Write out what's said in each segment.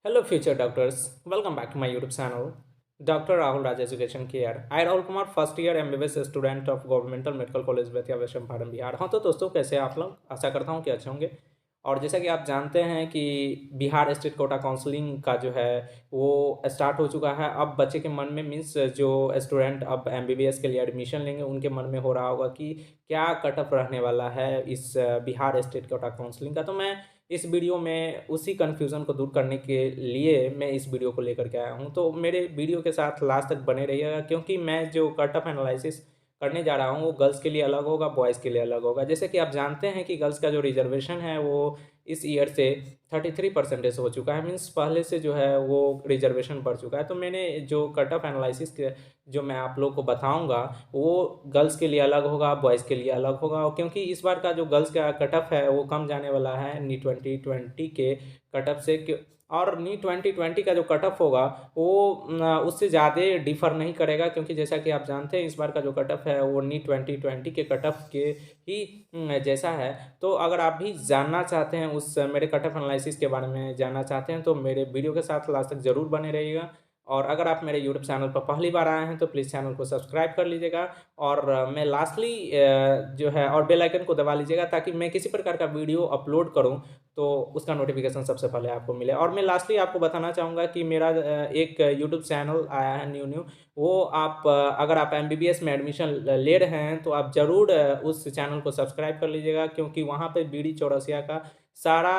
Hello, future doctors. Welcome back to my YouTube channel, Dr. Rahul Raj Education Care. I Rahul Kumar, first year MBBS student of Governmental Medical College Bettiah वैश्म फार्म बिहार। हाँ तो दोस्तों, कैसे हैं आप लोग? आशा करता हूँ कि अच्छे होंगे। और जैसा कि आप जानते हैं कि बिहार स्टेट कोटा काउंसलिंग का जो है वो स्टार्ट हो चुका है। अब बच्चे के मन में मीन्स जो स्टूडेंट अब एमबीबीएस के लिए एडमिशन लेंगे उनके मन में हो रहा होगा कि क्या कट ऑफ रहने वाला है इस बिहार स्टेट कोटा काउंसलिंग का। तो मैं इस वीडियो में उसी कन्फ्यूज़न को दूर करने के लिए मैं इस वीडियो को लेकर के आया हूँ। तो मेरे वीडियो के साथ लास्ट तक बने रहिएगा, क्योंकि मैं जो कट ऑफ एनालिसिस करने जा रहा हूँ वो गर्ल्स के लिए अलग होगा, बॉयज़ के लिए अलग होगा। जैसे कि आप जानते हैं कि गर्ल्स का जो रिजर्वेशन है वो इस ईयर से 33% हो चुका है। मीन्स पहले से जो है वो रिजर्वेशन बढ़ चुका है। तो मैंने जो कट ऑफ एनालिसिस के जो मैं आप लोग को बताऊंगा वो गर्ल्स के लिए अलग होगा, बॉयज़ के लिए अलग होगा। और क्योंकि इस बार का जो गर्ल्स का कट ऑफ है वो कम जाने वाला है नी 2020 के कट ऑफ से। और नी 2020 का जो कट ऑफ होगा वो उससे ज़्यादा डिफर नहीं करेगा, क्योंकि जैसा कि आप जानते हैं इस बार का जो कट ऑफ है वो नी 2020 के कट ऑफ के ही जैसा है। तो अगर आप भी जानना चाहते हैं, उस मेरे कट ऑफ एनालिसिस के बारे में जानना चाहते हैं, तो मेरे वीडियो के साथ लास्ट तक ज़रूर बने रहिएगा। और अगर आप मेरे यूट्यूब चैनल पर पहली बार आए हैं तो प्लीज़ चैनल को सब्सक्राइब कर लीजिएगा। और मैं लास्टली जो है और बेल आइकन को दबा लीजिएगा, ताकि मैं किसी प्रकार का वीडियो अपलोड करूं तो उसका नोटिफिकेशन सबसे पहले आपको मिले। और मैं लास्टली आपको बताना चाहूँगा कि मेरा एक यूट्यूब चैनल आया है न्यू न्यू। वो आप अगर आप एमबीबीएस में एडमिशन ले रहे हैं तो आप ज़रूर उस चैनल को सब्सक्राइब कर लीजिएगा, क्योंकि वहाँ पे बीडी चौरसिया का सारा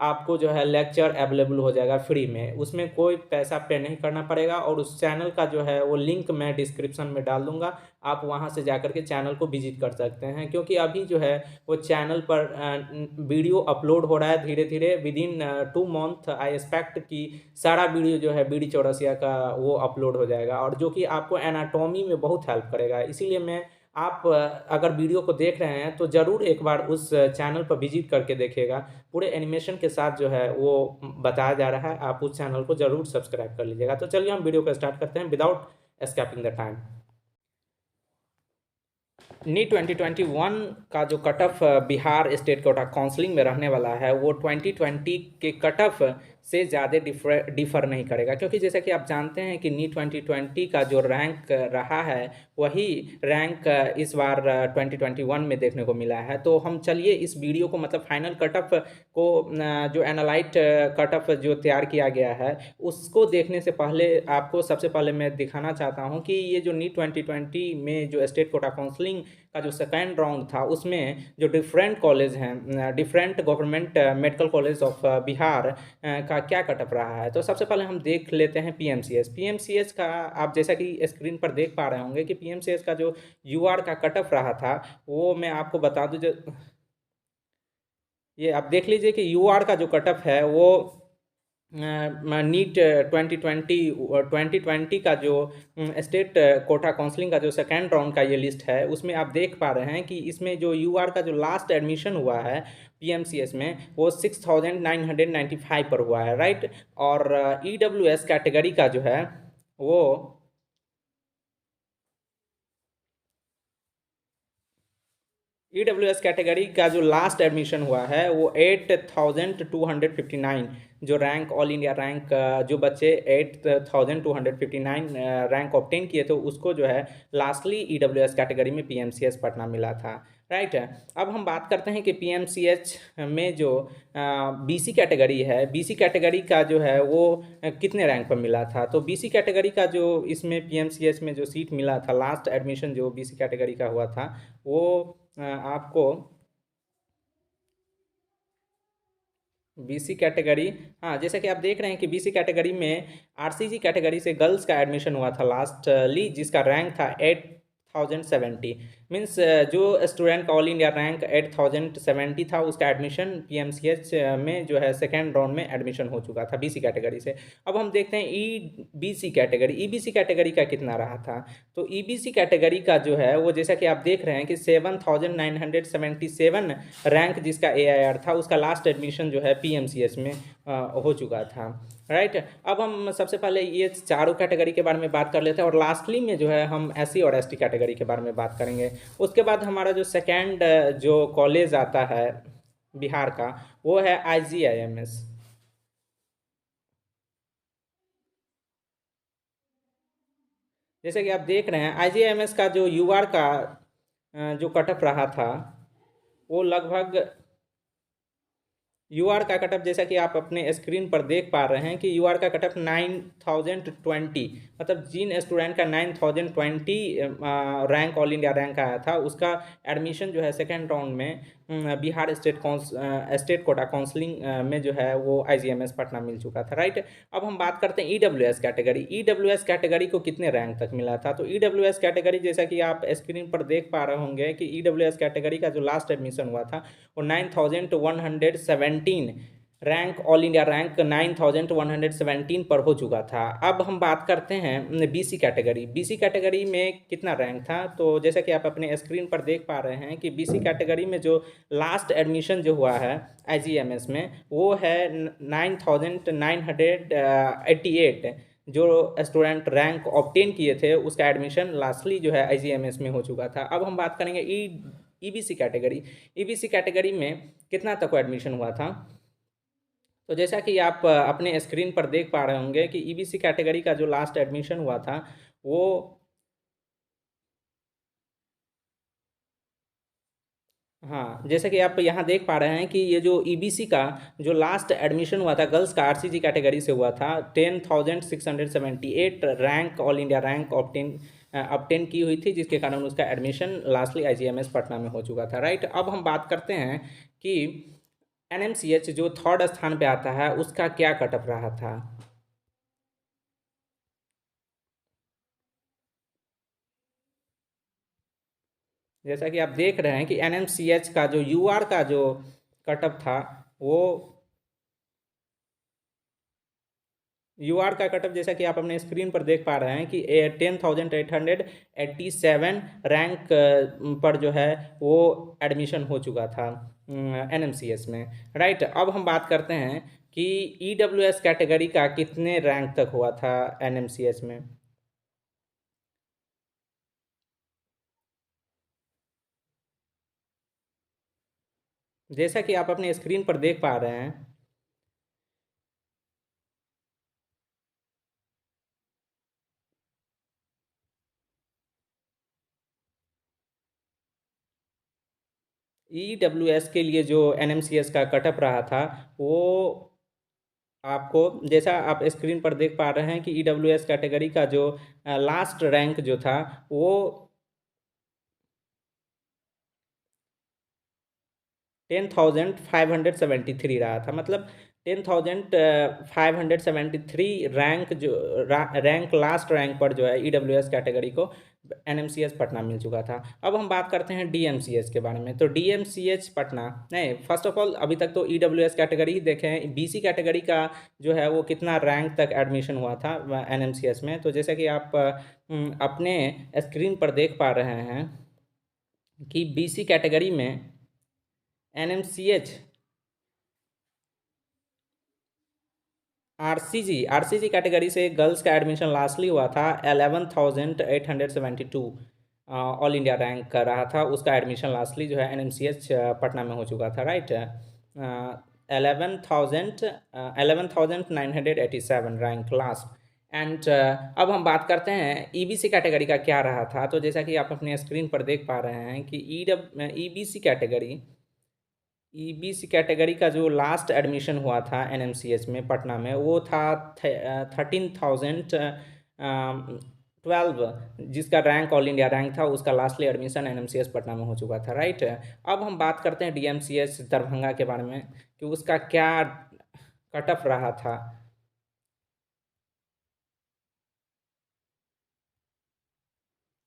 आपको जो है लेक्चर अवेलेबल हो जाएगा फ्री में। उसमें कोई पैसा पे नहीं करना पड़ेगा। और उस चैनल का जो है वो लिंक मैं डिस्क्रिप्शन में डाल दूंगा, आप वहां से जाकर के चैनल को विजिट कर सकते हैं। क्योंकि अभी जो है वो चैनल पर वीडियो अपलोड हो रहा है धीरे धीरे। With in 2 month I expect कि सारा वीडियो जो है बीडी चौरसिया का वो अपलोड हो जाएगा, और जो कि आपको एनाटॉमी में बहुत हेल्प करेगा। इसीलिए मैं आप अगर वीडियो को देख रहे हैं तो ज़रूर एक बार उस चैनल पर विजिट करके देखिएगा। पूरे एनिमेशन के साथ जो है वो बताया जा रहा है। आप उस चैनल को ज़रूर सब्सक्राइब कर लीजिएगा। तो चलिए हम वीडियो को स्टार्ट करते हैं विदाउट स्कैपिंग द टाइम। नी 2021 का जो cut off Bihar state quota counselling में रहने वाला है वो 2020 के कट ऑफ से ज़्यादा डिफर नहीं करेगा। क्योंकि जैसा कि आप जानते हैं कि नी 2020 का जो रैंक रहा है वही रैंक इस बार 2021 में देखने को मिला है। तो हम चलिए इस वीडियो को मतलब फाइनल कट ऑफ को जो एनालाइट कट ऑफ जो तैयार किया गया है उसको देखने से पहले आपको सबसे पहले मैं दिखाना चाहता हूं कि ये जो नी 2020 में जो स्टेट कोटा काउंसलिंग का जो सेकेंड राउंड था उसमें जो डिफरेंट कॉलेज हैं, different government medical college of Bihar का क्या कट ऑफ रहा है। तो सबसे पहले हम देख लेते हैं पीएमसीएच। पीएमसीएच का आप जैसा कि स्क्रीन पर देख पा रहे होंगे कि पीएमसीएच का जो यूआर का कट ऑफ रहा था वो मैं आपको बता दूं। जो ये आप देख लीजिए कि यूआर का जो कट ऑफ है वो नीट 2020 का जो स्टेट कोटा काउंसलिंग का जो सेकेंड राउंड का ये लिस्ट है उसमें आप देख पा रहे हैं कि इसमें जो यूआर का जो लास्ट एडमिशन हुआ है पीएमसीएस में वो 6995 पर हुआ है, राइट। और ईडब्ल्यूएस कैटेगरी का जो है वो ईडब्ल्यूएस कैटेगरी का जो लास्ट एडमिशन हुआ है वो 8259, जो रैंक ऑल इंडिया रैंक जो बच्चे 8259 रैंक ऑब्टेन किए थे उसको जो है लास्टली ईडब्ल्यूएस कैटेगरी में पीएमसीएच पटना मिला था, राइट। अब हम बात करते हैं कि पीएमसीएच में जो बीसी कैटेगरी है, बीसी कैटेगरी का जो है वो कितने रैंक पर मिला था। तो बीसी कैटेगरी का जो इसमें पीएमसीएच में जो सीट मिला था, लास्ट एडमिशन जो बीसी कैटेगरी का हुआ था वो आपको बीसी कैटेगरी, हाँ जैसे कि आप देख रहे हैं कि बीसी कैटेगरी में आरसीजी कैटेगरी से गर्ल्स का एडमिशन हुआ था लास्टली, जिसका रैंक था 8070। मीन्स जो स्टूडेंट का ऑल इंडिया रैंक 8070 था उसका एडमिशन पीएमसीएच में जो है सेकेंड राउंड में एडमिशन हो चुका था बीसी कैटेगरी से। अब हम देखते हैं ईबीसी कैटेगरी, ईबीसी कैटेगरी का कितना रहा था। तो ईबीसी कैटेगरी का जो है वो जैसा कि आप देख रहे हैं कि 7977 रैंक जिसका एआईआर था उसका लास्ट एडमिशन जो है पीएमसीएच में हो चुका था, राइट। अब हम सबसे पहले ये चारों कैटेगरी के बारे में बात कर लेते हैं और लास्टली में जो है हम एससी और एसटी कैटेगरी के बारे में बात करेंगे। उसके बाद हमारा जो सेकेंड जो कॉलेज आता है बिहार का वो है आईजीआईएमएस। जैसे कि आप देख रहे हैं आईजीएमएस का जो यूआर का जो कट ऑफ रहा था वो लगभग यूआर का कटअप जैसा कि आप अपने स्क्रीन पर देख पा रहे हैं कि यूआर का कटअप 9020, मतलब जिन स्टूडेंट का 9020 रैंक ऑल इंडिया रैंक आया था उसका एडमिशन जो है सेकेंड राउंड में बिहार स्टेट कोटा काउंसलिंग में जो है वो आईजीएमएस पटना मिल चुका था, राइट। अब हम बात करते हैं ईडब्ल्यूएस कैटेगरी। ईडब्ल्यूएस कैटेगरी को कितने रैंक तक मिला था? तो ईडब्ल्यूएस कैटेगरी जैसा कि आप स्क्रीन पर देख पा रहे होंगे कि ईडब्ल्यूएस कैटेगरी का जो लास्ट एडमिशन हुआ था वो 9117 रैंक, ऑल इंडिया रैंक 9117 पर हो चुका था। अब हम बात करते हैं बीसी कैटेगरी। बीसी कैटेगरी में कितना रैंक था? तो जैसा कि आप अपने स्क्रीन पर देख पा रहे हैं कि बीसी कैटेगरी में जो लास्ट एडमिशन जो हुआ है आईजीएमएस में वो है 9988। जो स्टूडेंट रैंक ऑब्टेन किए थे उसका एडमिशन लास्टली जो है आईजीएमएस में हो चुका था। अब हम बात करेंगे ईबीसी कैटेगरी। ईबीसी कैटेगरी में कितना तक एडमिशन हुआ था? तो जैसा कि आप अपने स्क्रीन पर देख पा रहे होंगे कि ईबीसी कैटेगरी का जो लास्ट एडमिशन हुआ था वो, हाँ, जैसे कि आप यहाँ देख पा रहे हैं कि ये जो ईबीसी का जो लास्ट एडमिशन हुआ था गर्ल्स का आरसीजी कैटेगरी से हुआ था 10,678 rank, all India rank obtain की हुई थी, जिसके कारण उसका एडमिशन लास्टली आईजीएमएस पटना में हो चुका था, राइट। अब हम बात करते हैं कि एनएमसीएच जो थर्ड स्थान पे आता है उसका क्या कटअप रहा था? जैसा कि आप देख रहे हैं कि एनएमसीएच का जो यूआर का जो कटअप था वो, यूआर का कटअप जैसा कि आप अपने स्क्रीन पर देख पा रहे हैं कि 10,887 रैंक पर जो है वो एडमिशन हो चुका था एनएमसीएस में, राइट। अब हम बात करते हैं कि ईडब्ल्यूएस कैटेगरी का कितने रैंक तक हुआ था एनएमसीएस में? जैसा कि आप अपने स्क्रीन पर देख पा रहे हैं, ईडब्ल्यूएस के लिए जो एनएमसीएस का कटअप रहा था वो आपको, जैसा आप स्क्रीन पर देख पा रहे हैं कि ईडब्ल्यूएस कैटेगरी का जो लास्ट रैंक जो था वो 10,573 रहा था, मतलब 10,573 रैंक जो रैंक लास्ट रैंक पर जो है ईडब्ल्यूएस कैटेगरी को एनएमसीएच पटना मिल चुका था। अब हम बात करते हैं डीएमसीएच के बारे में। तो डीएमसीएच पटना नहीं, फर्स्ट ऑफ ऑल अभी तक तो ईडब्ल्यूएस कैटेगरी ही देखें, बीसी कैटेगरी का जो है वो कितना रैंक तक एडमिशन हुआ था एनएमसीएच में। तो जैसा कि आप अपने स्क्रीन पर देख पा रहे हैं कि बीसी कैटेगरी में एनएमसीएच आरसीजी कैटेगरी से गर्ल्स का एडमिशन लास्टली हुआ था 11,872 ऑल इंडिया रैंक का रहा था उसका एडमिशन लास्टली जो है एनएमसीएच पटना में हो चुका था, राइट। 11,987 rank last. एंड अब हम बात करते हैं ईबीसी कैटेगरी का क्या रहा था। तो जैसा कि आप अपने स्क्रीन पर देख पा रहे हैं कि ईबीसी कैटेगरी का जो लास्ट एडमिशन हुआ था एनएमसीएच में पटना में वो था 13,012, जिसका रैंक ऑल इंडिया रैंक था उसका लास्टली एडमिशन एनएमसीएच पटना में हो चुका था, राइट। अब हम बात करते हैं डीएमसीएच दरभंगा के बारे में कि उसका क्या कट ऑफ रहा था।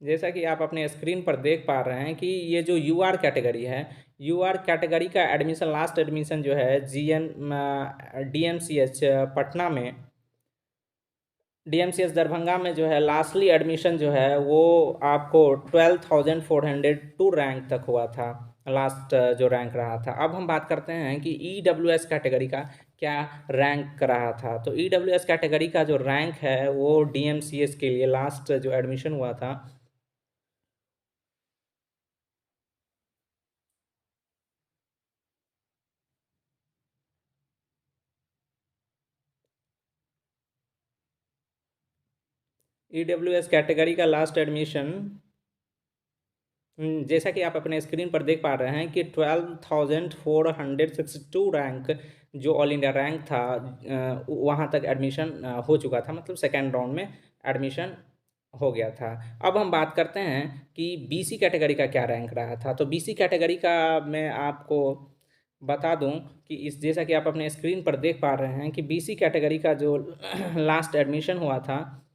जैसा कि आप अपने स्क्रीन पर देख पा रहे हैं कि ये जो यूआर कैटेगरी है, यूआर कैटेगरी का एडमिशन लास्ट एडमिशन जो है डीएमसीएच पटना में, डीएमसीएच दरभंगा में जो है लास्टली एडमिशन जो है वो आपको 12,402 रैंक तक हुआ था, लास्ट जो रैंक रहा था। अब हम बात करते हैं कि ईडब्ल्यूएस कैटेगरी का क्या रैंक रहा था। तो ईडब्ल्यूएस कैटेगरी का जो रैंक है वो डीएमसीएच के लिए लास्ट जो एडमिशन हुआ था, EWS कैटेगरी का लास्ट एडमिशन जैसा कि आप अपने स्क्रीन पर देख पा रहे हैं कि 12,462 रैंक जो ऑल इंडिया रैंक था वहाँ तक एडमिशन हो चुका था, मतलब सेकेंड राउंड में एडमिशन हो गया था। अब हम बात करते हैं कि BC कैटेगरी का क्या रैंक रहा था। तो BC कैटेगरी का मैं आपको बता दूं कि इस जैसा कि आप अपने स्क्रीन पर देख पा रहे हैं कि BC कैटेगरी का जो लास्ट एडमिशन हुआ था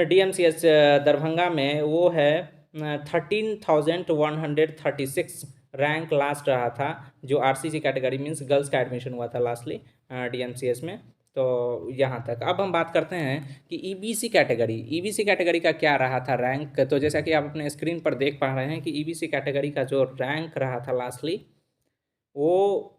DMCH दरभंगा में, वो है 13,136 रैंक लास्ट रहा था, जो RCC कैटेगरी मीन्स गर्ल्स का एडमिशन हुआ था लास्टली DMCH में। तो यहाँ तक। अब हम बात करते हैं कि EBC कैटेगरी का क्या रहा था रैंक। तो जैसा कि आप अपने स्क्रीन पर देख पा रहे हैं कि EBC कैटेगरी का जो रैंक रहा था लास्टली, वो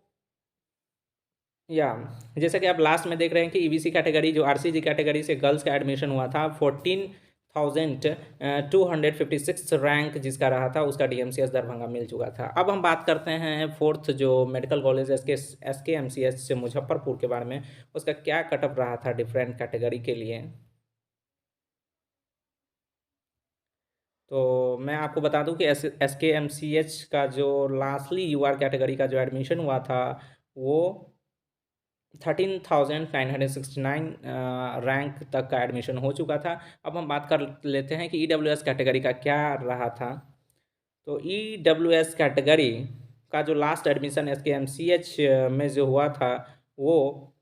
या जैसा कि आप लास्ट में देख रहे हैं कि EBC कैटेगरी जो RCG कैटेगरी से गर्ल्स का एडमिशन हुआ था 14,256 रैंक जिसका रहा था, उसका DMCH दरभंगा मिल चुका था। अब हम बात करते हैं फोर्थ जो मेडिकल कॉलेज SKMCH से मुजफ्फरपुर के बारे में, उसका क्या कटअप रहा था डिफरेंट कैटेगरी के लिए। तो मैं आपको बता दूं कि SKMCH का जो लास्टली UR कैटेगरी का जो एडमिशन हुआ था वो 13,969 रैंक तक का एडमिशन हो चुका था। अब हम बात कर लेते हैं कि EWS कैटेगरी का क्या रहा था। तो EWS कैटेगरी का जो लास्ट एडमिशन SKMCH में जो हुआ था वो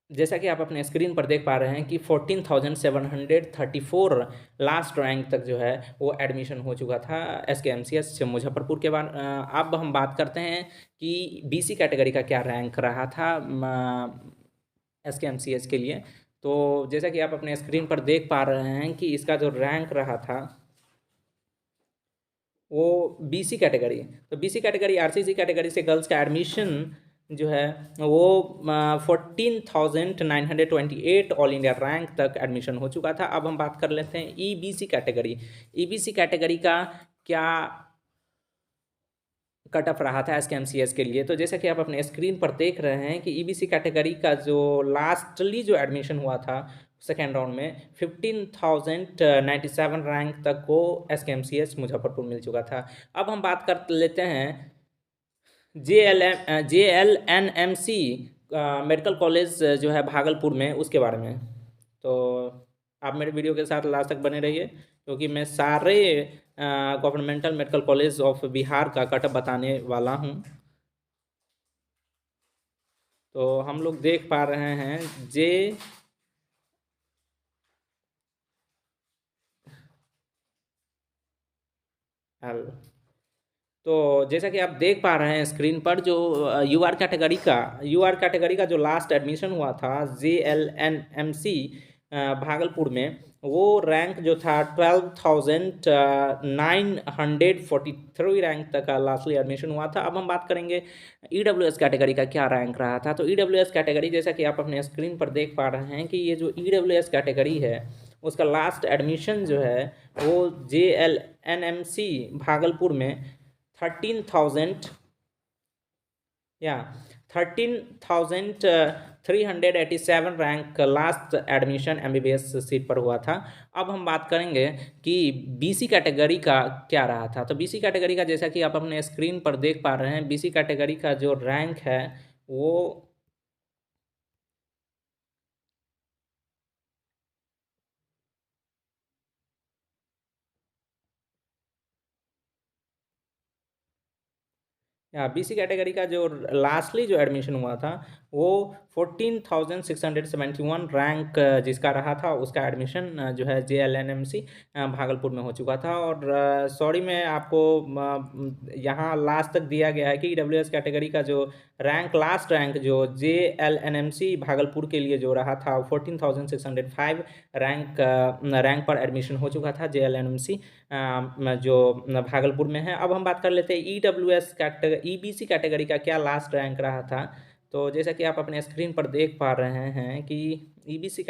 जैसा कि आप अपने स्क्रीन पर देख पा रहे हैं कि 14,734 लास्ट रैंक तक जो है वो एडमिशन हो चुका था SKMCH मुजफ्फरपुर के बाद। अब हम बात करते हैं कि BC कैटेगरी का क्या रैंक रहा था SKMCH के लिए। तो जैसा कि आप अपने स्क्रीन पर देख पा रहे हैं कि इसका जो रैंक रहा था वो BC कैटेगरी, तो BC कैटेगरी RCC कैटेगरी से गर्ल्स का एडमिशन जो है वो 14,928 ऑल इंडिया रैंक तक एडमिशन हो चुका था। अब हम बात कर लेते हैं EBC कैटेगरी का क्या कट ऑफ रहा था SKMCH के लिए। तो जैसे कि आप अपने स्क्रीन पर देख रहे हैं कि EBC कैटेगरी का जो लास्टली जो एडमिशन हुआ था सेकेंड राउंड में 15,097 रैंक तक को SKMCH मुजफ्फरपुर मिल चुका था। अब हम बात कर लेते हैं JLNMC मेडिकल कॉलेज जो है भागलपुर में, उसके बारे में। तो आप मेरे वीडियो के साथ लास्ट तक बने रहिए, क्योंकि मैं सारे governmental medical college of Bihar का कटअप बताने वाला हूँ। तो हम लोग देख पा रहे हैं JL। तो जैसा कि आप देख पा रहे हैं स्क्रीन पर जो यूआर कैटेगरी का जो लास्ट एडमिशन हुआ था JLNMC भागलपुर में, वो रैंक जो था 12,943 रैंक तक का लास्टली एडमिशन हुआ था। अब हम बात करेंगे EWS कैटेगरी का क्या रैंक रहा था। तो EWS कैटेगरी जैसा कि आप अपने स्क्रीन पर देख पा रहे हैं कि ये जो EWS कैटेगरी है उसका लास्ट एडमिशन जो है वो JLNMC भागलपुर में 13,000 या 13,387 rank last admission MBBS seat पर हुआ था। अब हम बात करेंगे कि BC कैटेगरी का क्या रहा था। तो BC कैटेगरी का जैसा कि आप अपने स्क्रीन पर देख पा रहे हैं, BC कैटेगरी का जो रैंक है वो या BC कैटेगरी का जो लास्टली जो एडमिशन हुआ था वो 14,671 रैंक जिसका रहा था, उसका एडमिशन जो है JLNMC भागलपुर में हो चुका था। और सॉरी, मैं आपको यहाँ लास्ट तक दिया गया है कि EWS कैटेगरी का जो लास्ट रैंक जो JLNMC भागलपुर के लिए जो रहा था 14,605 रैंक पर एडमिशन हो चुका था JLNMC जो भागलपुर में है। अब हम बात कर लेते हैं EBC कैटेगरी का क्या लास्ट रैंक रहा था। तो जैसा कि आप अपने स्क्रीन पर देख पा रहे हैं कि EBC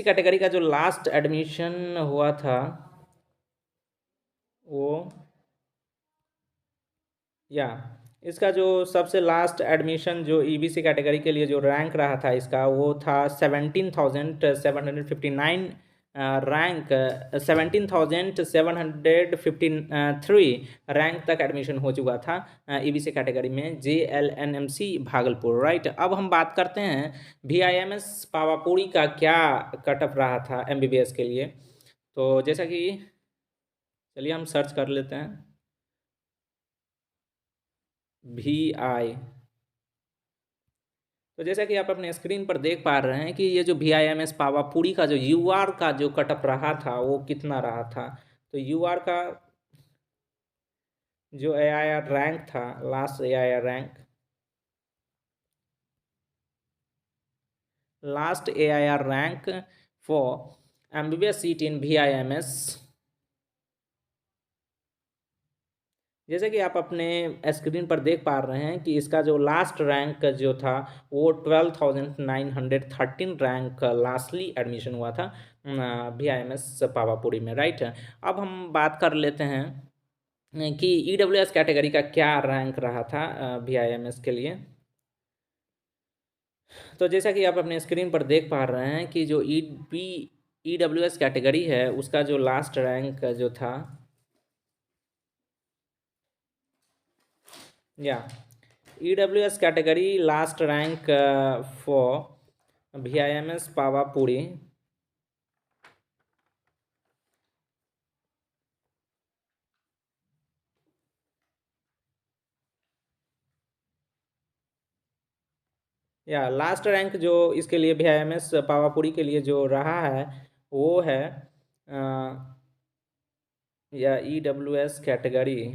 कैटेगरी का जो लास्ट एडमिशन हुआ था वो या इसका जो सबसे लास्ट एडमिशन जो ईबीसी कैटेगरी के लिए जो रैंक रहा था इसका, वो था 17,759 रैंक, 17,753 रैंक तक एडमिशन हो चुका था ईबीसी कैटेगरी में, JLNMC भागलपुर, राइट। अब हम बात करते हैं VIMS पावापुरी का क्या कट ऑफ रहा था MBBS के लिए। तो जैसा कि चलिए हम सर्च कर लेते हैं VI। तो जैसा कि आप अपने स्क्रीन पर देख पा रहे हैं कि ये जो VIMS पावापुरी का जो UR का जो कटअप रहा था वो कितना रहा था। तो UR का जो AIR रैंक था, last AIR rank, last AIR rank for MBBS seat in VIMS, जैसे कि आप अपने स्क्रीन पर देख पा रहे हैं कि इसका जो लास्ट रैंक जो था वो 12,913 रैंक लास्टली एडमिशन हुआ था VIMS पावापुरी में, राइट। अब हम बात कर लेते हैं कि EWS कैटेगरी का क्या रैंक रहा था VIMS के लिए। तो जैसा कि आप अपने स्क्रीन पर देख पा रहे हैं कि जो EWS कैटेगरी है उसका जो लास्ट रैंक जो था, या EWS category last rank for VIMS Pawapuri, या लास्ट रैंक जो इसके लिए VIMS पावापुरी के लिए जो रहा है वो है या EWS कैटेगरी,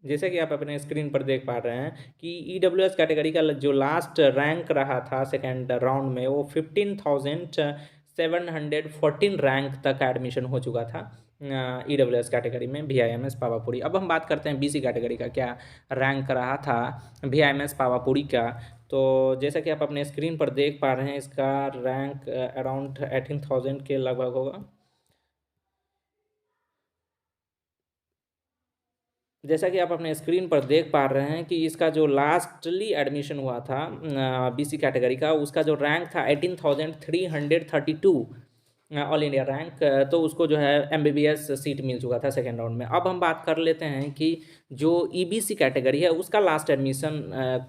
जैसे कि आप अपने स्क्रीन पर देख पा रहे हैं कि EWS कैटेगरी का जो लास्ट रैंक रहा था सेकेंड राउंड में वो 15,714 रैंक तक एडमिशन हो चुका था EWS कैटेगरी में VIMS पावापुरी। अब हम बात करते हैं BC कैटेगरी का क्या रैंक रहा था VIMS पावापुरी का। तो जैसा कि आप अपने स्क्रीन पर देख पा रहे हैं इसका रैंक अराउंड 18,000 के लगभग होगा। जैसा कि आप अपने स्क्रीन पर देख पा रहे हैं कि इसका जो लास्टली एडमिशन हुआ था BC कैटेगरी का, उसका जो रैंक था 18,332 ऑल इंडिया रैंक, तो उसको जो है MBBS सीट मिल चुका था सेकेंड राउंड में। अब हम बात कर लेते हैं कि जो EBC कैटेगरी है उसका लास्ट एडमिशन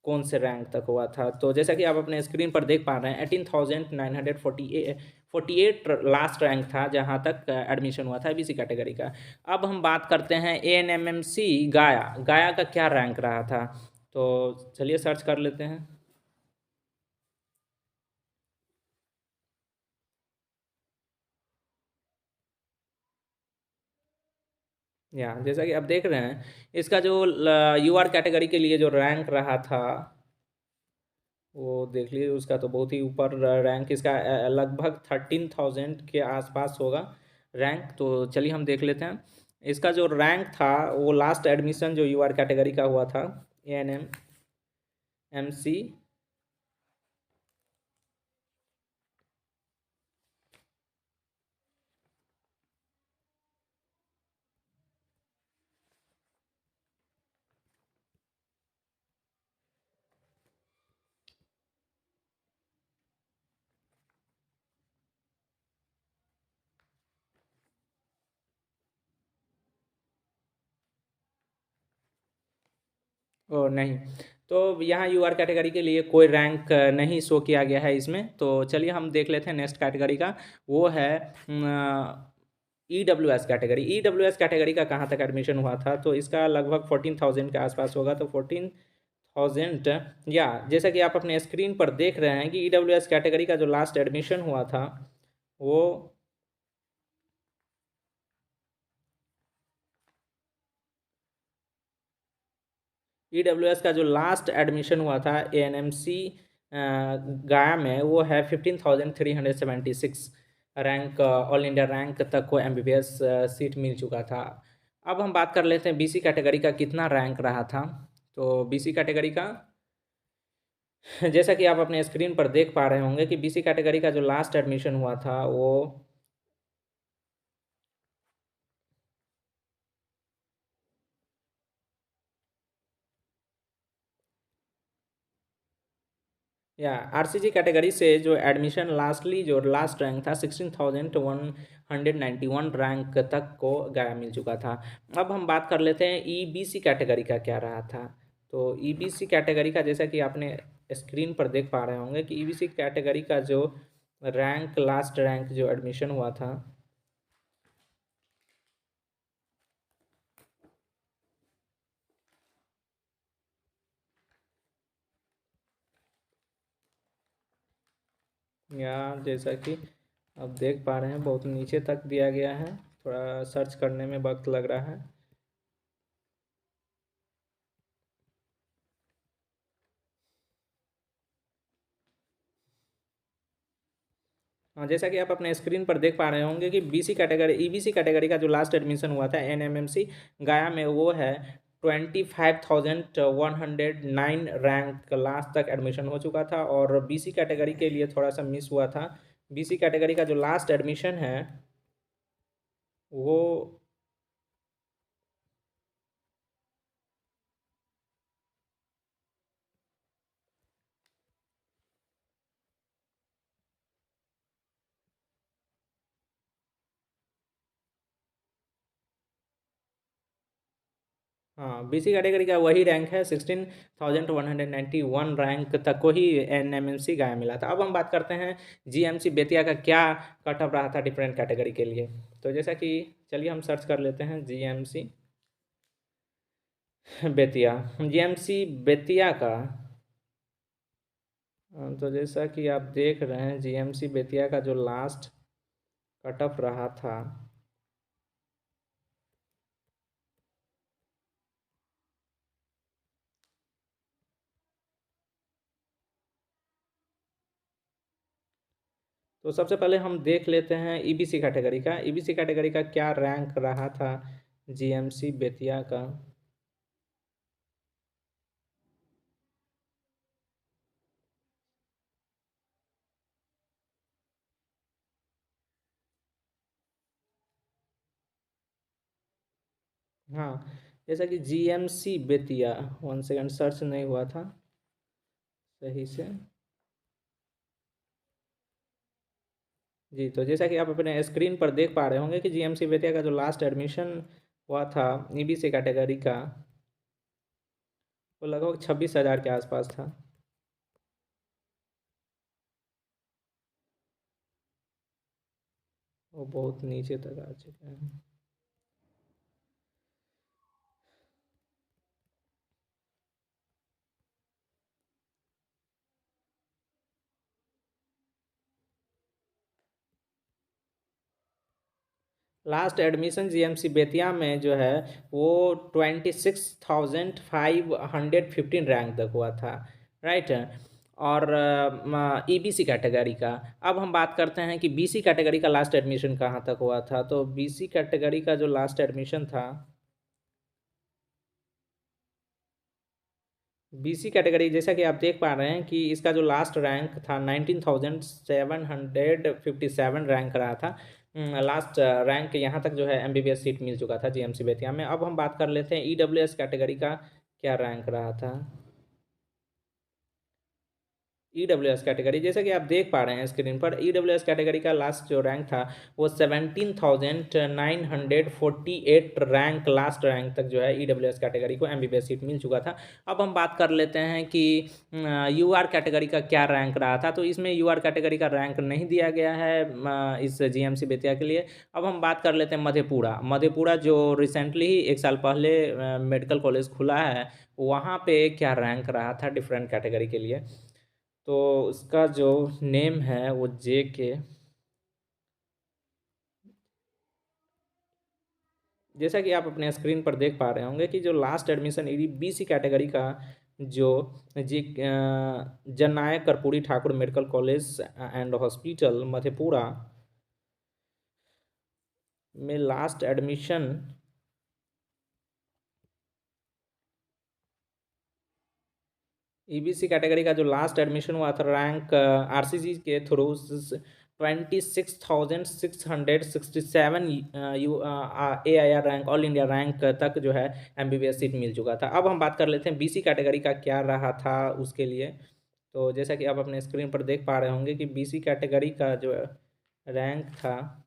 कौन से रैंक तक हुआ था। तो जैसा कि आप अपने स्क्रीन पर देख पा रहे हैं 18,948 लास्ट रैंक था जहां तक एडमिशन हुआ था BC कैटेगरी का। अब हम बात करते हैं ANMMC गया, गया का क्या रैंक रहा था। तो चलिए सर्च कर लेते हैं। या जैसा कि आप देख रहे हैं इसका जो UR कैटेगरी के लिए जो रैंक रहा था वो देख लीजिए, उसका तो बहुत ही ऊपर रैंक इसका लगभग 13,000 के आसपास होगा रैंक। तो चलिए हम देख लेते हैं इसका जो रैंक था वो लास्ट एडमिशन जो UR कैटेगरी का हुआ था ANMMC, ओ नहीं, तो यहाँ UR कैटेगरी के लिए कोई रैंक नहीं शो किया गया है इसमें। तो चलिए हम देख लेते हैं नेक्स्ट कैटेगरी का, वो है EWS कैटेगरी। EWS कैटेगरी का कहाँ तक एडमिशन हुआ था। तो इसका लगभग 14,000 के आसपास होगा। तो 14,000, या जैसा कि आप अपने स्क्रीन पर देख रहे हैं कि EWS कैटेगरी का जो लास्ट एडमिशन हुआ था वो EWS का जो लास्ट एडमिशन हुआ था ANMC गया में वो है 15,376 रैंक, ऑल इंडिया रैंक तक को MBBS सीट मिल चुका था। अब हम बात कर लेते हैं BC कैटेगरी का कितना रैंक रहा था। तो BC कैटेगरी का जैसा कि आप अपने स्क्रीन पर देख पा रहे होंगे कि BC कैटेगरी का जो लास्ट एडमिशन हुआ था वो या आरसीजी कैटेगरी से जो एडमिशन लास्टली जो लास्ट रैंक था 16,191 रैंक तक को गया मिल चुका था। अब हम बात कर लेते हैं ईबीसी कैटेगरी का क्या रहा था। तो ईबीसी कैटेगरी का जैसा कि आपने स्क्रीन पर देख पा रहे होंगे कि ईबीसी कैटेगरी का जो रैंक लास्ट रैंक जो एडमिशन हुआ था या जैसा कि आप देख पा रहे हैं बहुत नीचे तक दिया गया है, थोड़ा सर्च करने में वक्त लग रहा है। हाँ, जैसा कि आप अपने स्क्रीन पर देख पा रहे होंगे कि बीसी कैटेगरी ईबीसी कैटेगरी का जो लास्ट एडमिशन हुआ था एनएमएमसी गया में, वो है 25,109 रैंक लास्ट तक एडमिशन हो चुका था। और बीसी कैटेगरी के लिए थोड़ा सा मिस हुआ था। बीसी कैटेगरी का जो लास्ट एडमिशन है वो हाँ, बीसी कैटेगरी का वही रैंक है, 16,191 रैंक तक को ही एनएमएमसी गया मिला था। अब हम बात करते हैं जीएमसी बेतिया का क्या कट ऑफ रहा था डिफरेंट कैटेगरी के लिए। तो जैसा कि चलिए हम सर्च कर लेते हैं जीएमसी बेतिया, जीएमसी बेतिया का। तो जैसा कि आप देख रहे हैं जीएमसी बेतिया का जो लास्ट कट ऑफ रहा था तो सबसे पहले हम देख लेते हैं ईबीसी कैटेगरी का। ईबीसी कैटेगरी का क्या रैंक रहा था जीएमसी बेतिया का। हाँ, जैसा कि जीएमसी बेतिया, 1 सेकंड सर्च नहीं हुआ था सही से। जी, तो जैसा कि आप अपने स्क्रीन पर देख पा रहे होंगे कि जीएमसी बेतिया का जो लास्ट एडमिशन हुआ था ईबीसी कैटेगरी का, वो लगभग 26,000 के आसपास था। वो बहुत नीचे तक आ चुके हैं। लास्ट एडमिशन जीएमसी बेतिया में जो है वो 26,515 रैंक तक हुआ था, राइट। और ईबीसी कैटेगरी का अब हम बात करते हैं कि बीसी कैटेगरी का लास्ट एडमिशन कहाँ तक हुआ था। तो बीसी कैटेगरी का जो लास्ट एडमिशन था, बीसी कैटेगरी जैसा कि आप देख पा रहे हैं कि इसका जो लास्ट रैंक था 19,757 रैंक रहा था। लास्ट रैंक यहाँ तक जो है एमबीबीएस सीट मिल चुका था जीएमसी बेतिया में। अब हम बात कर लेते हैं ईडब्ल्यूएस कैटेगरी का क्या रैंक रहा था। ईडब्ल्यूएस कैटेगरी जैसा कि आप देख पा रहे हैं स्क्रीन पर, ईडब्ल्यूएस कैटेगरी का लास्ट जो रैंक था वो 17,948 रैंक लास्ट रैंक तक जो है ईडब्ल्यूएस कैटेगरी को एमबीबीएस सीट मिल चुका था। अब हम बात कर लेते हैं कि यूआर कैटेगरी का क्या रैंक रहा था। तो इसमें यूआर कैटेगरी का रैंक नहीं दिया गया है इस जीएमसी बेतिया के लिए। अब हम बात कर लेते हैं मधेपुरा। मधेपुरा जो रिसेंटली ही 1 साल पहले मेडिकल कॉलेज खुला है, वहाँ पे क्या रैंक रहा था डिफरेंट कैटेगरी के लिए। तो उसका जो नेम है वो JK। जैसा कि आप अपने स्क्रीन पर देख पा रहे होंगे कि जो लास्ट एडमिशन बीसी कैटेगरी का जो जी Jannayak Karpoori Thakur medical college and hospital Madhepura में लास्ट एडमिशन ईबीसी कैटेगरी का जो लास्ट एडमिशन हुआ था रैंक आरसीजी के through 26,667 AIR rank all India rank तक जो है एमबीबीएस सीट मिल चुका था। अब हम बात कर लेते हैं बीसी कैटेगरी का क्या रहा था उसके लिए। तो जैसा कि आप अपने स्क्रीन पर देख पा रहे होंगे कि बीसी कैटेगरी का जो रैंक था,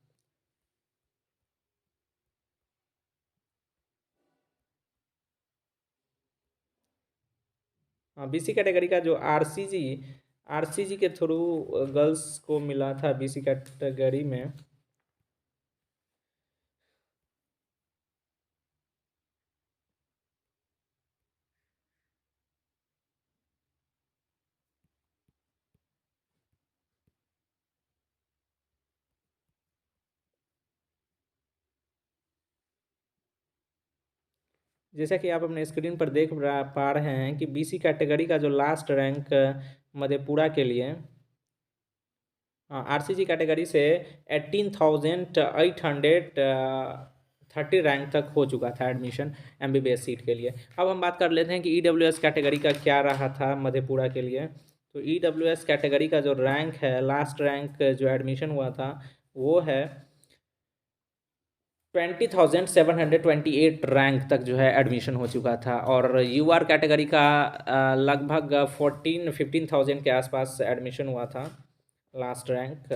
हाँ, बीसी कैटेगरी का जो आरसीजी के थ्रू गर्ल्स को मिला था बीसी कैटेगरी में। जैसा कि आप अपने स्क्रीन पर देख पा रहे हैं कि बीसी कैटेगरी का जो लास्ट रैंक मधेपुरा के लिए आरसीजी कैटेगरी से 18,830 रैंक तक हो चुका था एडमिशन एमबीबीएस सीट के लिए। अब हम बात कर लेते हैं कि ईडब्ल्यूएस कैटेगरी का क्या रहा था मधेपुरा के लिए। तो ईडब्ल्यूएस कैटेगरी का जो रैंक है, लास्ट रैंक जो एडमिशन हुआ था वो है 20,728 रैंक तक जो है एडमिशन हो चुका था। और यूआर कैटेगरी का लगभग 15,000 के आसपास एडमिशन हुआ था लास्ट रैंक।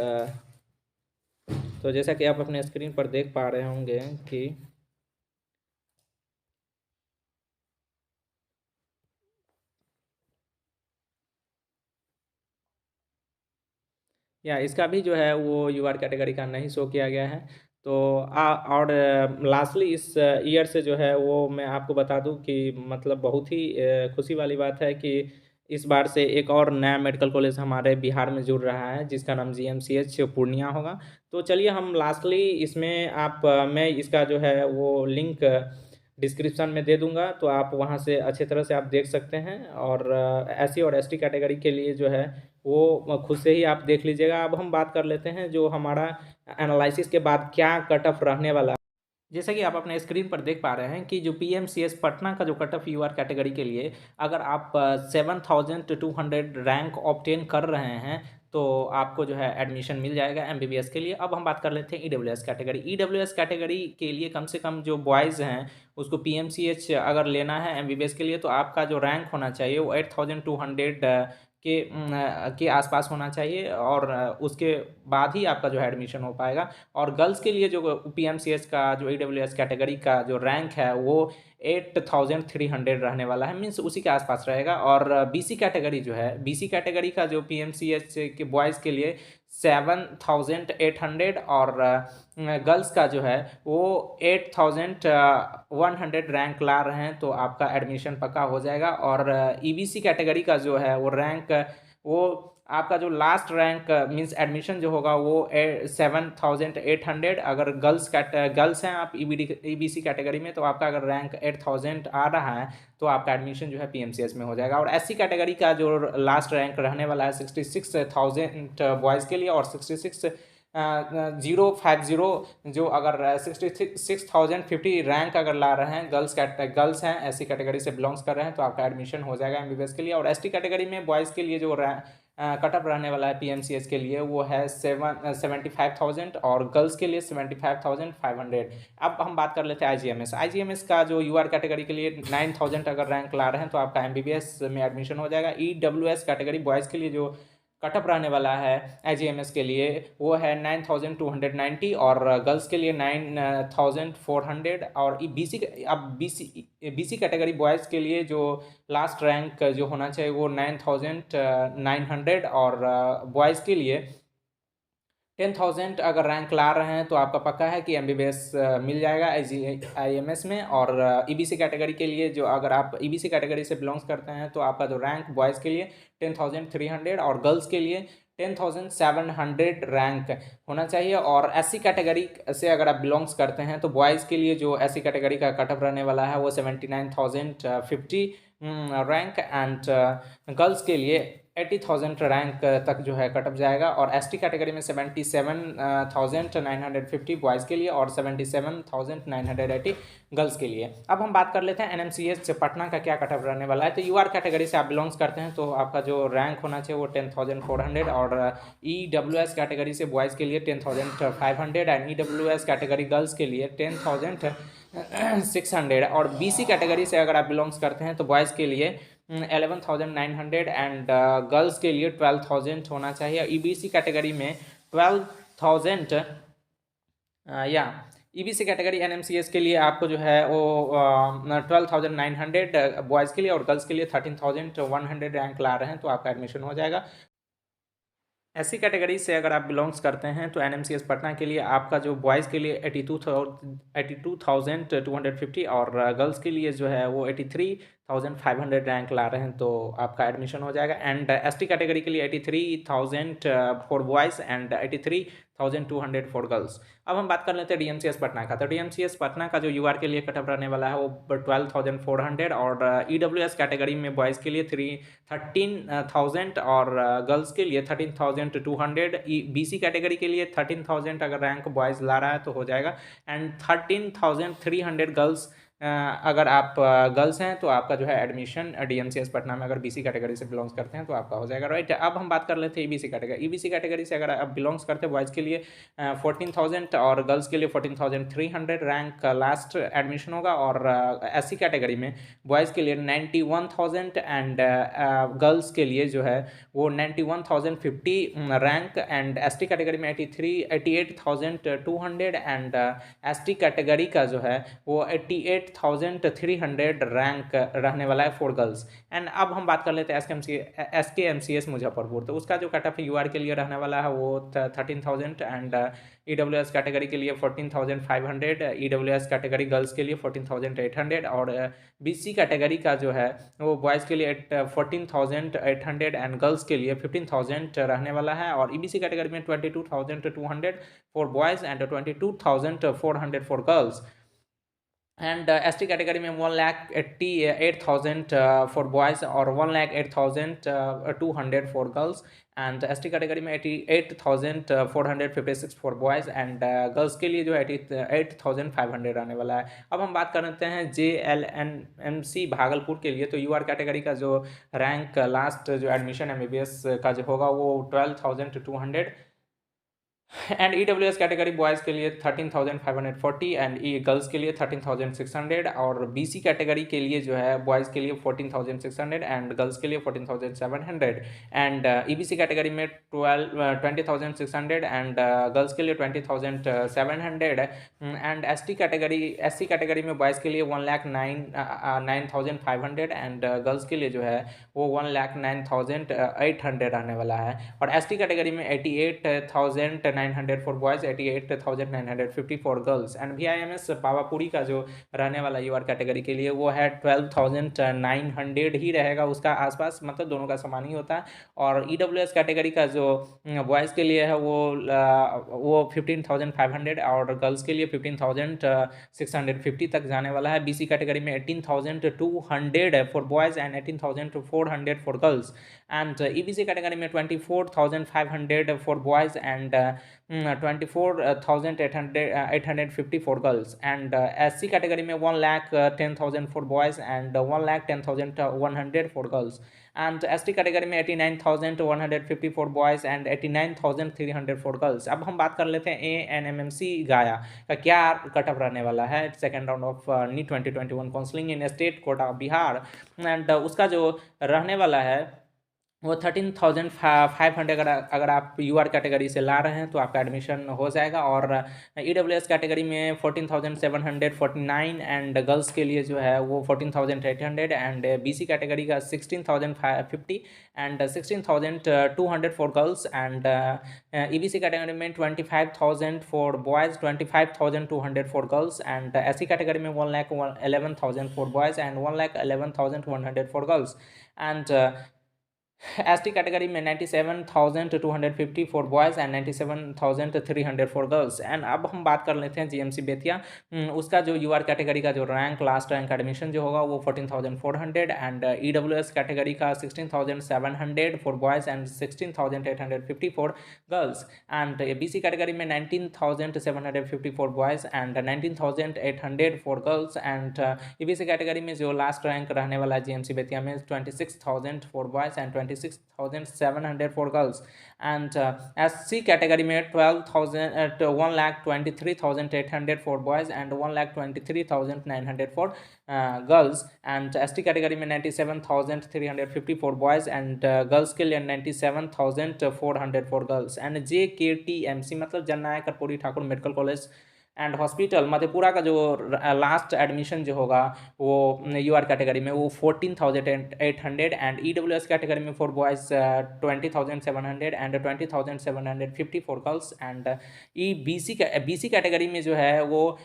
तो जैसा कि आप अपने स्क्रीन पर देख पा रहे होंगे कि या इसका भी जो है वो यूआर कैटेगरी का नहीं शो किया गया है। तो और लास्टली इस ईयर से जो है वो मैं आपको बता दूं कि मतलब बहुत ही खुशी वाली बात है कि इस बार से एक और नया मेडिकल कॉलेज हमारे बिहार में जुड़ रहा है जिसका नाम जीएमसीएच पूर्णिया होगा। तो चलिए हम लास्टली इसमें मैं इसका जो है वो लिंक डिस्क्रिप्शन में दे दूंगा, तो आप वहां से अच्छे तरह से आप देख सकते हैं। और एससी और एसटी कैटेगरी के लिए जो है वो खुद से ही आप देख लीजिएगा। अब हम बात कर लेते हैं जो हमारा एनालिसिस के बाद क्या कट ऑफ रहने वाला। जैसे कि आप अपने स्क्रीन पर देख पा रहे हैं कि जो पीएमसीएस पटना का जो कट ऑफ यूआर कैटेगरी के लिए अगर आप 7,200 रैंक ऑब्टेन कर रहे हैं तो आपको जो है एडमिशन मिल जाएगा एमबीबीएस के लिए। अब हम बात कर लेते हैं ईडब्ल्यूएस कैटेगरी। ईडब्ल्यूएस कैटेगरी के लिए कम से कम जो बॉयज़ हैं उसको पीएमसीएच अगर लेना है एमबीबीएस के लिए तो आपका जो रैंक होना चाहिए वो 8,200 के आसपास होना चाहिए, और उसके बाद ही आपका जो है एडमिशन हो पाएगा। और गर्ल्स के लिए जो पीएमसीएच का जो ईडब्ल्यूएस कैटेगरी का जो रैंक है वो 8,300 रहने वाला है, मीन्स उसी के आसपास रहेगा। और बीसी कैटेगरी जो है, बीसी कैटेगरी का जो पीएमसीएच के बॉयज़ के लिए 7,800 और गर्ल्स का जो है वो 8,100 रैंक ला रहे हैं तो आपका एडमिशन पक्का हो जाएगा। और ईबीसी कैटेगरी का जो है वो रैंक वो आपका जो लास्ट रैंक मीन्स एडमिशन जो होगा वो 7,800। अगर गर्ल्स हैं आप ईबीसी कैटेगरी में तो आपका अगर रैंक 8,000 आ रहा है तो आपका एडमिशन जो है पीएमसीएच में हो जाएगा। और एससी कैटेगरी का जो लास्ट रैंक रहने वाला है 66,000 बॉयज़ के लिए और 050 जो अगर 66,050 रैंक अगर ला रहे हैं गर्ल्स हैं एससी कैटेगरी से बिलोंग्स कर रहे हैं तो आपका एडमिशन हो जाएगा एमबीबीएस के लिए। और एसटी कैटेगरी में बॉयज़ के लिए जो कट ऑफ रहने वाला है पीएमसीएच के लिए वो है 75,000 और गर्ल्स के लिए 75,500। अब हम बात कर लेते हैं आईजीएमएस का जो यूआर कैटेगरी के लिए 9,000 अगर रैंक ला रहे हैं तो आपका एमबीबीएस में एडमिशन हो जाएगा। ईडब्ल्यूएस कैटेगरी बॉयज़ के लिए जो कट ऑफ रहने वाला है आईजीएमएस के लिए वो है 9,290 और गर्ल्स के लिए 9,400। और बीसी अब बीसी कैटेगरी बॉयज़ के लिए जो लास्ट रैंक जो होना चाहिए वो 9,900 और बॉयज़ के लिए 10,000 अगर रैंक ला रहे हैं तो आपका पक्का है कि एमबीबीएस मिल जाएगा आईएमएस में। और ईबीसी कैटेगरी के लिए जो अगर आप ईबीसी कैटेगरी से बिलोंग्स करते हैं तो आपका जो रैंक बॉयज़ के लिए 10,300 और गर्ल्स के लिए 10,700 रैंक होना चाहिए। और एससी कैटेगरी से अगर आप बिलोंग्स करते हैं तो बॉयज़ के लिए जो एससी कैटेगरी का कट ऑफ रहने वाला है वो 79,050 रैंक एंड गर्ल्स के लिए 80,000 रैंक तक जो है कट ऑफ जाएगा। और एसटी कैटेगरी में 77,950 बॉयज़ के लिए और 77,980 गर्ल्स के लिए। अब हम बात कर लेते हैं एनएमसीएच पटना का क्या कट ऑफ रहने वाला है। तो यूआर कैटेगरी से आप बिलोंग्स करते हैं तो आपका जो रैंक होना चाहिए वो 10,400 और ईडब्ल्यूएस कैटेगरी से बॉयज़ के लिए 10,500 एंड ईडब्ल्यूएस कैटेगरी गर्ल्स के लिए 10,600। और बीसी कैटेगरी से अगर आप बिलोंग्स करते हैं तो बॉयज़ के लिए 11,900 एंड गर्ल्स के लिए 12,000 होना चाहिए। ईबीसी कैटेगरी में 12,000 या ईबीसी कैटेगरी एनएमसीएस के लिए आपको जो है वो 12,900 बॉयज़ के लिए और गर्ल्स के लिए 13,100 रैंक ला रहे हैं तो आपका एडमिशन हो जाएगा। एससी कैटेगरी से अगर आप बिलोंग्स करते हैं तो एनएमसीएस पटना के लिए आपका जो बॉयज़ के लिए 82,250 और गर्ल्स के लिए जो है वो 83,500 रैंक ला रहे हैं तो आपका एडमिशन हो जाएगा। एंड एसटी कैटेगरी के लिए 83,000 for boys and 83,200 for girls. अब हम बात कर लेते हैं डीएमसीएस पटना का। तो डीएमसीएस पटना का जो यूआर के लिए कटअप रहने वाला है वो 12,400 और ईडब्ल्यूएस कैटेगरी में बॉयज़ के लिए 13,000 और गर्ल्स के लिए 13,200। बीसी कैटेगरी के लिए 13,000 अगर रैंक बॉयज़ ला रहा है तो हो जाएगा एंड 13,300 गर्ल्स। अगर आप गर्ल्स हैं तो आपका जो है एडमिशन डीएमसीएस पटना में अगर बीसी कैटेगरी से बिलोंग्स करते हैं तो आपका हो जाएगा, राइट। अब हम बात कर लेते हैं ईबीसी कैटेगरी। ईबीसी कैटेगरी से अगर आप बिलोंग्स करते हैं बॉयज़ के लिए 14,000 और गर्ल्स के लिए 14,300 रैंक लास्ट एडमिशन होगा और एससी कैटेगरी में बॉयज़ के लिए 91,000 एंड गर्ल्स के लिए जो है वो 91,050 रैंक एंड एसटी कैटेगरी में 88,200 एंड एसटी कैटेगरी का जो है वो 88,300 रैंक रहने वाला है फॉर गर्ल्स। एंड अब हम बात कर लेते हैं एसकेएमसीएस मुजफ्फरपुर। तो उसका जो कटअप यूआर के लिए रहने वाला है वो 13,000 एंड ईडब्ल्यूएस कैटेगरी के लिए 14,500, ईडब्ल्यूएस कैटेगरी गर्ल्स के लिए 14,800 और बीसी कैटेगरी का जो है वो बॉयज़ के लिए 14,800 एंड गर्ल्स के लिए 15,000 रहने वाला है और ईबीसी कैटेगरी में 22,200 for boys and 22,400 for girls. And ST category में 1,88,000 फॉर बॉयज़ और 1,08,200 for girls and ST category में 88,456 फॉर बॉयज़ एंड गर्ल्स के लिए जो है 88,500 आने वाला है। अब हम बात करते हैं JLNMC भागलपुर के लिए। तो यूआर कैटेगरी का जो रैंक लास्ट जो एडमिशन एमबीबीएस का जो होगा वो 12,200 एंड ईडब्ल्यूएस कैटेगरी बॉयज़ के लिए 13,540 एंड गर्ल्स के लिए 13,600 और बीसी कैटेगरी के लिए जो है बॉयज़ के लिए 14,600 एंड गर्ल्स के लिए 14,700 एंड ईबीसी कैटेगरी में 20,600 एंड गर्ल्स के लिए 20,700 एंड एससी कैटेगरी में बॉयज़ के लिए 1,09,500 एंड गर्ल्स के लिए जो है वो 1,09,800 रहने वाला है और एसटी कैटेगरी में 88,900 for boys, 88,950 for girls and VIMS Pawapuri का जो रहने वाला यूआर कैटेगरी के लिए वो है 12,900 ही रहेगा उसका आसपास, मतलब दोनों का समान ही होता है और ईडब्ल्यूएस कैटेगरी का जो बॉयज़ के लिए है वो 15,500 और गर्ल्स के लिए 15,650 तक जाने वाला है। बीसी कैटेगरी में 18,200 for boys and 18,400 for girls and EBC category में 24,500 for boys and 24,850 for girls and SC category में 1,10,000 for boys and 1,10,100 for girls and ST category में 89,150 for boys and 89,300 for girls. अब हम बात कर लेते हैं ANMMC गया का क्या कटअप रहने वाला है second round of NEET 2021 counselling in state quota Bihar and उसका जो रहने वाला है वो 13,500 अगर आप यूआर कैटेगरी से ला रहे हैं तो आपका एडमिशन हो जाएगा और ईडब्ल्यूएस कैटेगरी में 14,749 एंड गर्ल्स के लिए जो है वो 14,800 एंड बीसी कैटेगरी का 16,050 and 16,200 for girls and EBC category में 25,000 for boys, 25,200 for girls and SC category में 1,11,000 for boys and 1,11,100 for girls and ST category में 97,250 for boys and 97,300 for girls and अब हम बात कर लेते हैं जीएमसी बेतिया। उसका जो यूआर कैटेगरी का जो रैंक लास्ट रैंक एडमिशन जो होगा वो 14,400 एंड ईडब्ल्यूएस कैटेगरी का 16,700 for boys and 16,850 for girls and BC category में 19,750 for boys and 19,800 for girls and EBC category में जो लास्ट रैंक रहने वाला है जीएमसी बेतिया में 26,000 for boys and 26,700 for girls and SC category में 1,23,800 for boys and 1,23,900 for girls and ST category में 97,350 for boys and girls के लिए 97,400 फॉर गर्ल्स एंड JKTMC मतलब Jannayak Karpoori Thakur medical college and hospital Madhepura का जो लास्ट एडमिशन जो होगा वो UR कैटेगरी में वो 14,800 एंड EWS कैटेगरी में for boys 20,700 and 20,750 for girls and BC category में जो है वो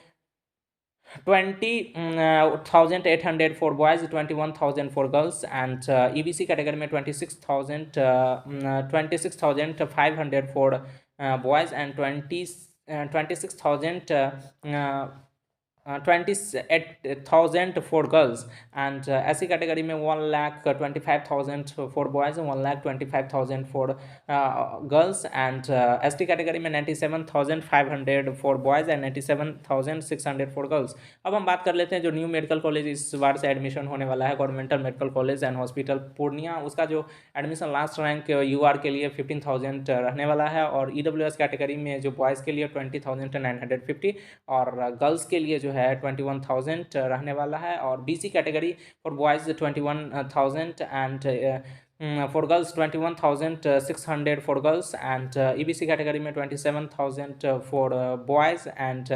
20,800 for boys, 21,000 for girls, and EBC category में 26,500 for boys and 28,000 for girls, and SC category में 1,25,000 for boys and 1,25,000 for girls, and ST category में 97,500 for boys and 97,600 for girls। अब हम बात कर लेते हैं जो न्यू मेडिकल कॉलेज इस बार से एडमिशन होने वाला है governmental medical college and hospital Purnia, उसका जो एडमिशन लास्ट रैंक UR के लिए 15,000 रहने वाला है और EWS कैटेगरी में जो बॉयज़ के लिए 20,950 और गर्ल्स के लिए जो है 21,000 रहने वाला है और BC category for boys 21,000 and for girls 21,600 for girls and EBC category में 27,000 for boys and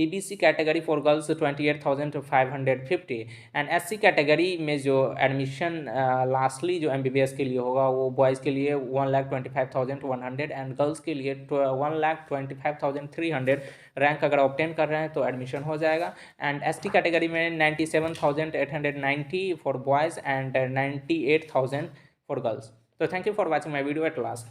EBC category for girls 28,550 and SC category में जो एडमिशन लास्टली जो MBBS के लिए होगा वो बॉयज़ के लिए 1,25,100 एंड गर्ल्स के लिए 1,25,300 रैंक अगर ऑब्टेन कर रहे हैं तो एडमिशन हो जाएगा एंड ST कैटेगरी में 97,890 for boys and 98,000 for girls। So thank you for watching my video at last।